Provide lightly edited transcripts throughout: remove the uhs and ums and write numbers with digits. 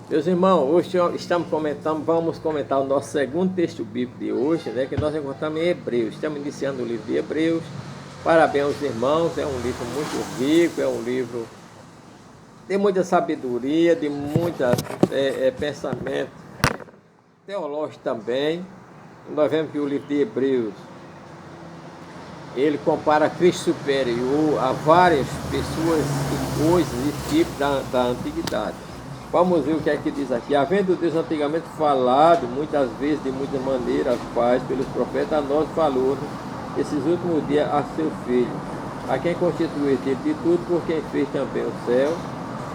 Meus irmãos, hoje vamos comentar o nosso segundo texto bíblico de hoje, né, que nós encontramos em Hebreus. Estamos iniciando o livro de Hebreus. Parabéns aos irmãos, é um livro muito rico, é um livro de muita sabedoria, de muita pensamento teológico também. Nós vemos que o livro de Hebreus, ele compara Cristo superior a várias pessoas e coisas e tipos da antiguidade. Vamos ver o que é que diz aqui. Havendo Deus antigamente falado, muitas vezes, de muitas maneiras, aos pais, pelos profetas, a nós falou esses últimos dias a seu Filho, a quem constituiu de tudo, por quem fez também o céu,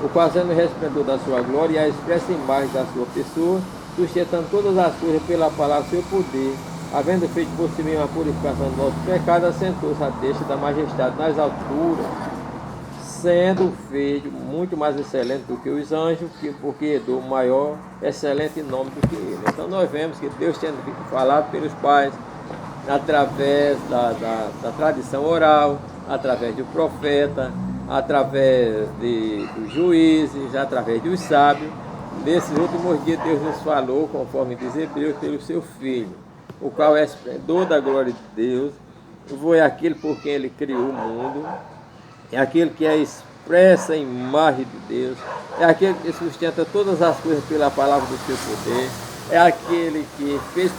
o qual sendo o resplendor da sua glória e a expressa imagem da sua pessoa, sustentando todas as coisas pela palavra do seu poder, havendo feito por si mesmo a purificação do nosso pecado, assentou-se à destra da majestade nas alturas, sendo feito muito mais excelente do que os anjos, porque do maior, excelente nome do que ele. Então nós vemos que Deus tendo falado pelos pais, através da tradição oral, através do profeta, através dos juízes, através dos sábios. Nesses últimos dias Deus nos falou, conforme diz Hebreus, pelo seu Filho, o qual é esplendor da glória de Deus, foi aquele por quem ele criou o mundo, é aquele que é a expressa imagem de Deus, é aquele que sustenta todas as coisas pela palavra do seu poder, é aquele que fez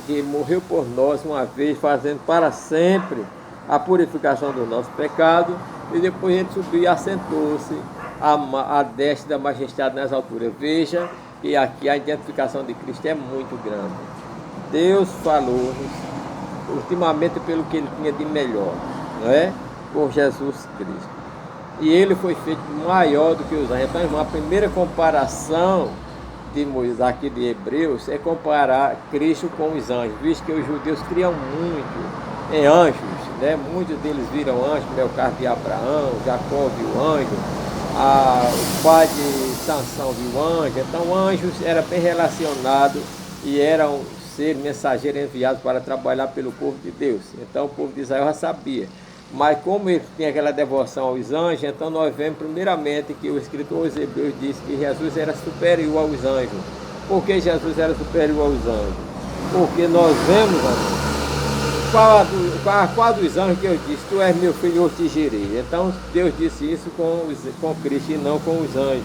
que morreu por nós uma vez, fazendo para sempre a purificação do nosso pecado, e depois ele subiu e assentou-se à destra da majestade nas alturas. Veja que aqui a identificação de Cristo é muito grande. Deus falou-nos ultimamente pelo que ele tinha de melhor, não é? Por Jesus Cristo. E ele foi feito maior do que os anjos. Então, irmão, a primeira comparação de Moisés aqui de Hebreus é comparar Cristo com os anjos, visto que os judeus criam muito em anjos, né? Muitos deles viram anjos, como é o caso de Abraão, Jacó viu anjo, o pai de Sansão viu anjo. Então anjos era bem relacionado e eram seres mensageiros enviados para trabalhar pelo povo de Deus. Então o povo de Israel já sabia. Mas como ele tinha aquela devoção aos anjos, então nós vemos primeiramente que o escritor aos Hebreus disse que Jesus era superior aos anjos. Por que Jesus era superior aos anjos? Porque nós vemos, qual dos anjos que eu disse, tu és meu filho, eu te gerei. Então Deus disse isso com Cristo e não com os anjos.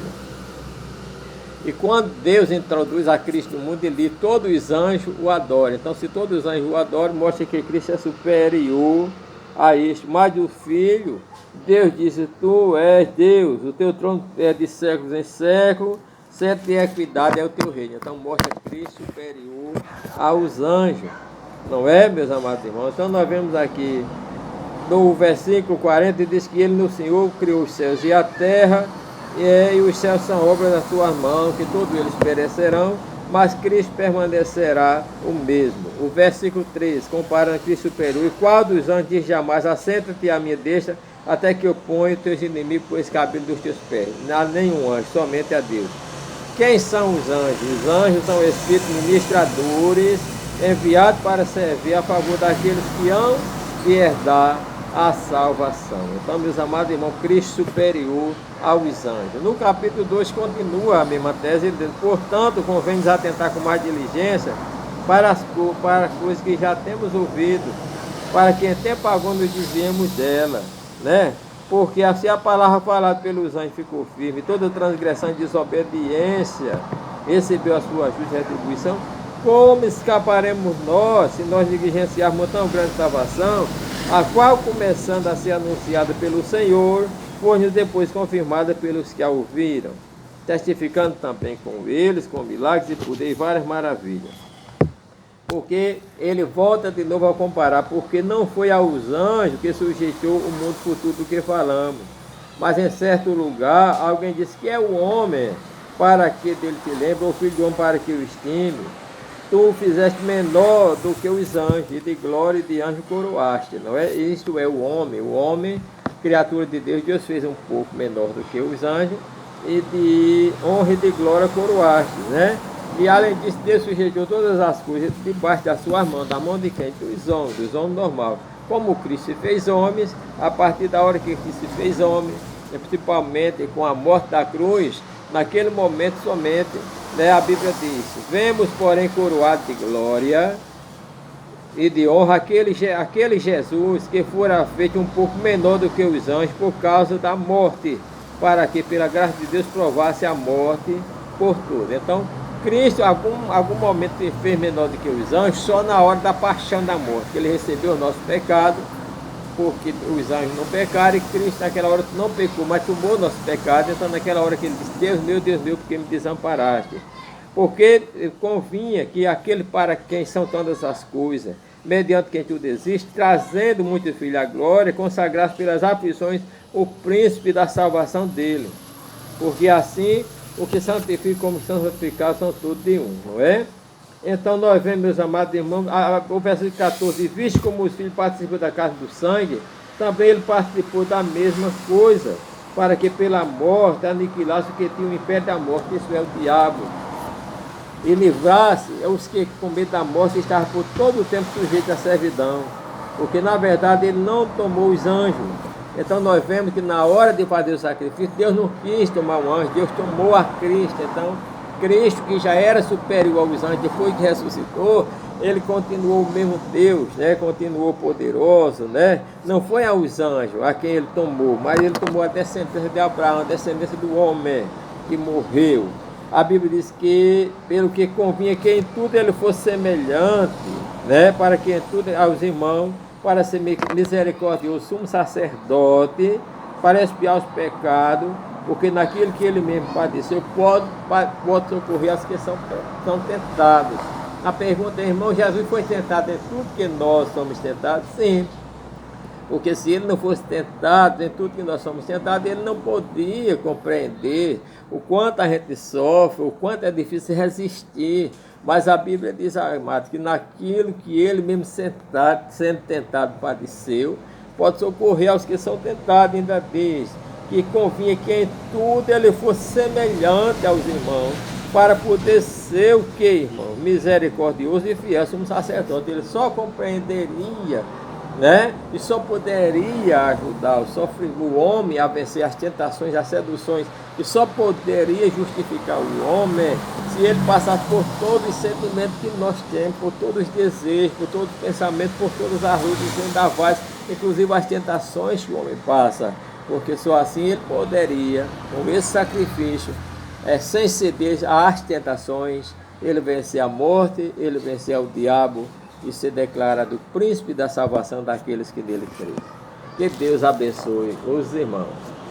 E quando Deus introduz a Cristo no mundo, ele diz, todos os anjos o adoram. Então se todos os anjos o adoram, mostra que Cristo é superior a este. Mas o Filho, Deus disse, tu és Deus, o teu trono é de séculos em séculos, sempre é equidade, é o teu reino. Então mostra Cristo superior aos anjos, não é, meus amados irmãos? Então nós vemos aqui no versículo 40, diz que ele no Senhor criou os céus e a terra, e os céus são obras das tuas mãos, que todos eles perecerão, mas Cristo permanecerá o mesmo. O versículo 3, comparando Cristo superior, e qual dos anjos diz jamais, assenta-te à minha destra, até que eu ponha os teus inimigos por escabelo dos teus pés. Não há nenhum anjo, somente a Deus. Quem são os anjos? Os anjos são espíritos ministradores, enviados para servir a favor daqueles que hão de herdar a salvação. Então, meus amados irmãos, Cristo superior aos anjos. No capítulo 2 continua a mesma tese, dizendo, portanto, convém-nos atentar com mais diligência para coisas que já temos ouvido, para que em tempo algum nos desviemos dela, né? Porque assim a palavra falada pelos anjos ficou firme, toda transgressão e desobediência recebeu a sua justa retribuição. Como escaparemos nós, se nós negligenciarmos tão grande salvação, a qual, começando a ser anunciada pelo Senhor, foi depois confirmada pelos que a ouviram, testificando também com eles, com milagres e poder e várias maravilhas. Porque ele volta de novo a comparar, porque não foi aos anjos que sujeitou o mundo futuro do que falamos, mas em certo lugar alguém disse que é o homem para que dele te lembre, ou o filho do homem para que o estime. Tu o fizeste menor do que os anjos, e de glória e de anjo coroaste, não é? Isto é o homem, criatura de Deus, Deus fez um pouco menor do que os anjos, e de honra e de glória coroaste, né? E além disso, Deus sujeitou todas as coisas debaixo da sua mão, da mão de quem? Dos homens normais. Como Cristo se fez homens, a partir da hora que Cristo se fez homem, principalmente com a morte da cruz, naquele momento somente, né, a Bíblia diz: vemos, porém, coroado de glória e de honra aquele Jesus que fora feito um pouco menor do que os anjos por causa da morte, para que pela graça de Deus provasse a morte por tudo. Então, Cristo, algum momento, ele fez menor do que os anjos, só na hora da paixão da morte, que ele recebeu o nosso pecado, porque os anjos não pecaram, e Cristo naquela hora não pecou, mas tomou o nosso pecado. Então naquela hora que ele disse: Deus meu, porque me desamparaste? Porque convinha que aquele para quem são todas as coisas, mediante quem tudo existe, trazendo muitos filhos à glória, consagrasse pelas aflições o príncipe da salvação dele. Porque assim, o que santifica como são santificados são todos de um, não é? Então nós vemos, meus amados irmãos, o versículo 14: visto como os filhos participam da carne do sangue, também ele participou da mesma coisa, para que pela morte aniquilasse o que tinha o império da morte, isso é o diabo, e livrasse os que com medo da morte estavam por todo o tempo sujeitos à servidão, porque na verdade ele não tomou os anjos. Então nós vemos que na hora de fazer o sacrifício, Deus não quis tomar um anjo, Deus tomou a Cristo. Então Cristo, que já era superior aos anjos, depois que ressuscitou, ele continuou o mesmo Deus, né? Continuou poderoso, né? Não foi aos anjos a quem ele tomou, mas ele tomou a descendência de Abraão, a descendência do homem que morreu. A Bíblia diz que, pelo que convinha que em tudo ele fosse semelhante, né? Para que em tudo aos irmãos, para ser misericordioso, sumo sacerdote, para expiar os pecados, porque naquilo que ele mesmo padeceu, pode socorrer as que são tentados. A pergunta é: irmão, Jesus foi tentado em tudo que nós somos tentados? Sim. Porque se ele não fosse tentado em tudo que nós somos tentados, ele não podia compreender o quanto a gente sofre, o quanto é difícil resistir. Mas a Bíblia diz, amado, que naquilo que ele mesmo sendo tentado padeceu, pode socorrer aos que são tentados. Ainda diz que convinha que em tudo ele fosse semelhante aos irmãos, para poder ser o que, irmão? Misericordioso e fiel como sacerdote. Ele só compreenderia, né? E só poderia ajudar o homem a vencer as tentações, as seduções, e só poderia justificar o homem se ele passasse por todos os sentimentos que nós temos, por todos os desejos, por todos os pensamentos, por todas as lutas e vendavais, inclusive as tentações que o homem passa, porque só assim ele poderia, com esse sacrifício, sem ceder às tentações, ele vencer a morte, ele vencer o diabo, e ser declarado o príncipe da salvação daqueles que nele creem. Que Deus abençoe os irmãos.